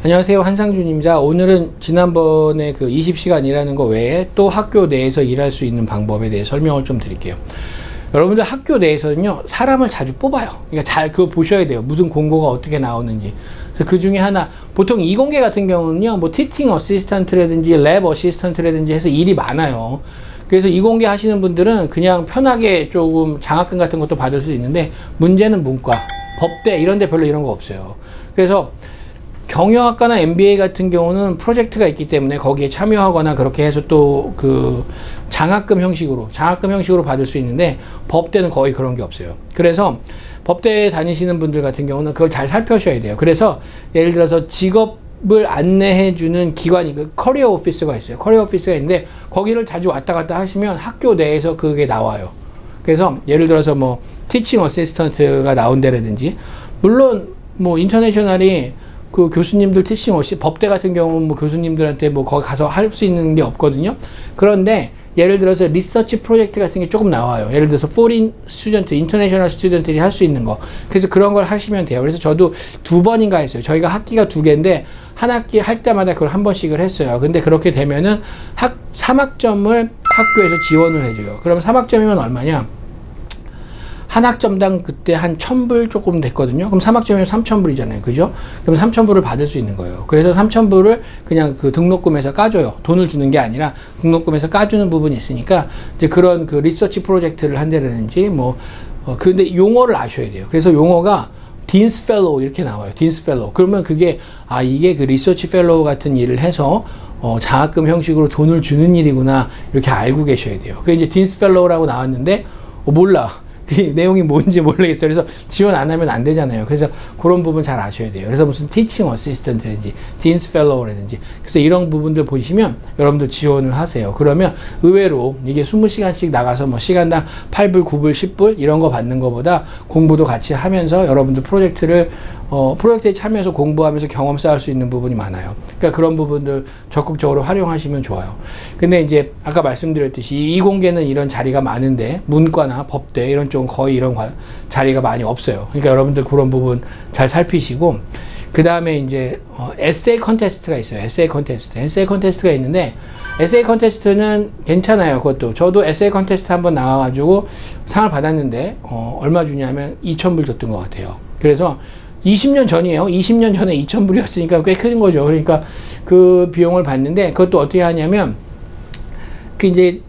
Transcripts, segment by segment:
안녕하세요, 한상준입니다. 오늘은 지난번에 그 20시간 일하는 거 외에 또 학교 내에서 일할 수 있는 방법에 대해 설명을 좀 드릴게요. 여러분들 학교 내에서는요, 사람을 자주 뽑아요. 그러니까 그거 보셔야 돼요. 무슨 공고가 어떻게 나오는지. 그래서 그 중에 하나, 보통 이공계 같은 경우는요, 뭐 티칭 어시스턴트라든지 랩 어시스턴트라든지 해서 일이 많아요. 그래서 이공계 하시는 분들은 그냥 편하게 조금 장학금 같은 것도 받을 수 있는데, 문제는 문과, 법대 이런 데 별로 이런 거 없어요. 그래서 경영학과나 MBA 같은 경우는 프로젝트가 있기 때문에 거기에 참여하거나 그렇게 해서 또 그 장학금 형식으로 받을 수 있는데, 법대는 거의 그런 게 없어요. 그래서 법대에 다니시는 분들 같은 경우는 그걸 잘 살펴셔야 돼요. 그래서 예를 들어서 직업을 안내해주는 기관이, 커리어 오피스가 있어요. 커리어 오피스가 있는데 거기를 자주 왔다 갔다 하시면 학교 내에서 그게 나와요. 그래서 예를 들어서 뭐 티칭 어시스턴트가 나온다라든지, 물론 뭐 인터내셔널이 그 교수님들 티칭 법대 같은 경우는 뭐 교수님들한테 뭐 거기 가서 할 수 있는 게 없거든요. 그런데 예를 들어서 리서치 프로젝트 같은 게 조금 나와요. 예를 들어서 포린 스튜던트, 인터내셔널 스튜던트들이 할 수 있는 거. 그래서 그런 걸 하시면 돼요. 그래서 저도 2번인가 했어요. 저희가 학기가 2개인데 한 학기 할 때마다 그걸 한 번씩을 했어요. 근데 그렇게 되면은 3학점을 학교에서 지원을 해줘요. 그러면 3학점이면 얼마냐? 한 학점당 그때 한 1,000불 조금 됐거든요. 그럼 3학점이면 3,000불이잖아요. 그죠? 그럼 3,000불을 받을 수 있는 거예요. 그래서 3,000불을 그냥 그 등록금에서 까줘요. 돈을 주는 게 아니라 등록금에서 까주는 부분이 있으니까, 이제 그런 그 리서치 프로젝트를 한다든지 근데 용어를 아셔야 돼요. 그래서 용어가 딘스 펠로우 이렇게 나와요. 딘스 펠로우. 그러면 그게, 이게 그 리서치 펠로우 같은 일을 해서 장학금 형식으로 돈을 주는 일이구나, 이렇게 알고 계셔야 돼요. 그게 이제 딘스 펠로우라고 나왔는데, 몰라. 그 내용이 뭔지 모르겠어요. 그래서 지원 안 하면 안 되잖아요. 그래서 그런 부분 잘 아셔야 돼요. 그래서 무슨 티칭 어시스턴트라든지 딘스 펠로우라든지, 그래서 이런 부분들 보시면 여러분들 지원을 하세요. 그러면 의외로 이게 20시간씩 나가서 뭐 시간당 8불, 9불, 10불 이런 거 받는 것보다 공부도 같이 하면서 여러분들 프로젝트에 참여해서 공부하면서 경험 쌓을 수 있는 부분이 많아요. 그러니까 그런 부분들 적극적으로 활용하시면 좋아요. 근데 이제 아까 말씀드렸듯이 이공계는 이런 자리가 많은데 문과나 법대 이런 쪽은 거의 이런 자리가 많이 없어요. 그러니까 여러분들 그런 부분 잘 살피시고, 그 다음에 이제 에세이 컨테스트가 있어요. 에세이 컨테스트가 있는데, 에세이 컨테스트는 괜찮아요. 그것도 저도 에세이 컨테스트 한번 나와가지고 상을 받았는데 얼마 주냐면 2,000불 줬던 것 같아요. 그래서 20년 전이에요. 20년 전에 2,000불이었으니까 꽤 큰 거죠. 그러니까 그 비용을 받는데, 그것도 어떻게 하냐면 그 이제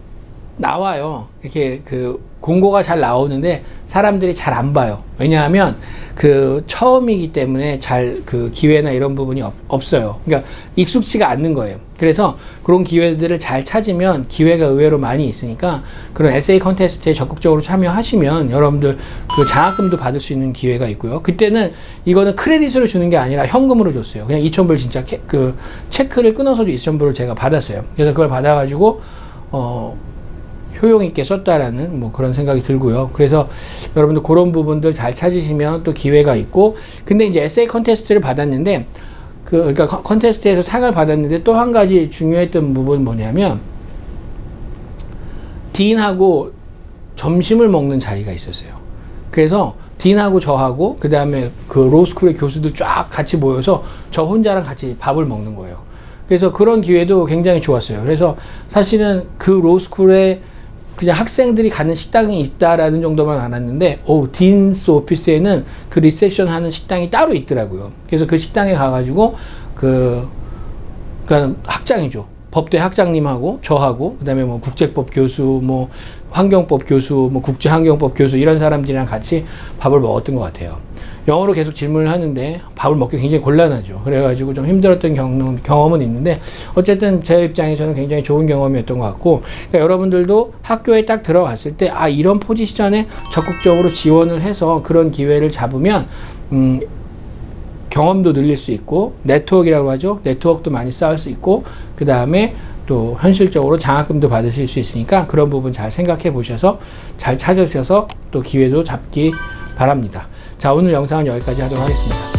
나와요. 이렇게 그 공고가 잘 나오는데 사람들이 잘 안 봐요. 왜냐하면 그 처음이기 때문에 잘 그 기회나 이런 부분이 없어요. 그러니까 익숙지가 않는 거예요. 그래서 그런 기회들을 잘 찾으면 기회가 의외로 많이 있으니까 그런 에세이 컨테스트에 적극적으로 참여하시면 여러분들 그 장학금도 받을 수 있는 기회가 있고요. 그때는 이거는 크레딧으로 주는 게 아니라 현금으로 줬어요. 그냥 2,000불 진짜 그 체크를 끊어서 2,000불을 제가 받았어요. 그래서 그걸 받아가지고 효용 있게 썼다라는 뭐 그런 생각이 들고요. 그래서 여러분들 그런 부분들 잘 찾으시면 또 기회가 있고, 근데 이제 에세이 컨테스트를 받았는데 그러니까 컨테스트에서 상을 받았는데 또 한 가지 중요했던 부분은 뭐냐면, 딘하고 점심을 먹는 자리가 있었어요. 그래서 딘하고 저하고 그 다음에 그 로스쿨의 교수들 쫙 같이 모여서 저 혼자랑 같이 밥을 먹는 거예요. 그래서 그런 기회도 굉장히 좋았어요. 그래서 사실은 그 로스쿨에 그냥 학생들이 가는 식당이 있다라는 정도만 알았는데, 딘스 오피스에는 그 리셉션 하는 식당이 따로 있더라고요. 그래서 그 식당에 가가지고 그러니까 학장이죠. 법대 학장님하고 저하고 그다음에 뭐 국제법 교수, 뭐 환경법 교수, 뭐 국제환경법 교수 이런 사람들이랑 같이 밥을 먹었던 것 같아요. 영어로 계속 질문을 하는데 밥을 먹기 굉장히 곤란하죠. 그래가지고 좀 힘들었던 경험은 있는데, 어쨌든 제 입장에서는 굉장히 좋은 경험이었던 것 같고, 그러니까 여러분들도 학교에 딱 들어갔을 때 이런 포지션에 적극적으로 지원을 해서 그런 기회를 잡으면 경험도 늘릴 수 있고, 네트워크라고 하죠. 네트워크도 많이 쌓을 수 있고, 그 다음에 또 현실적으로 장학금도 받으실 수 있으니까 그런 부분 잘 생각해 보셔서 잘 찾으셔서 또 기회도 잡기 바랍니다. 자, 오늘 영상은 여기까지 하도록 하겠습니다.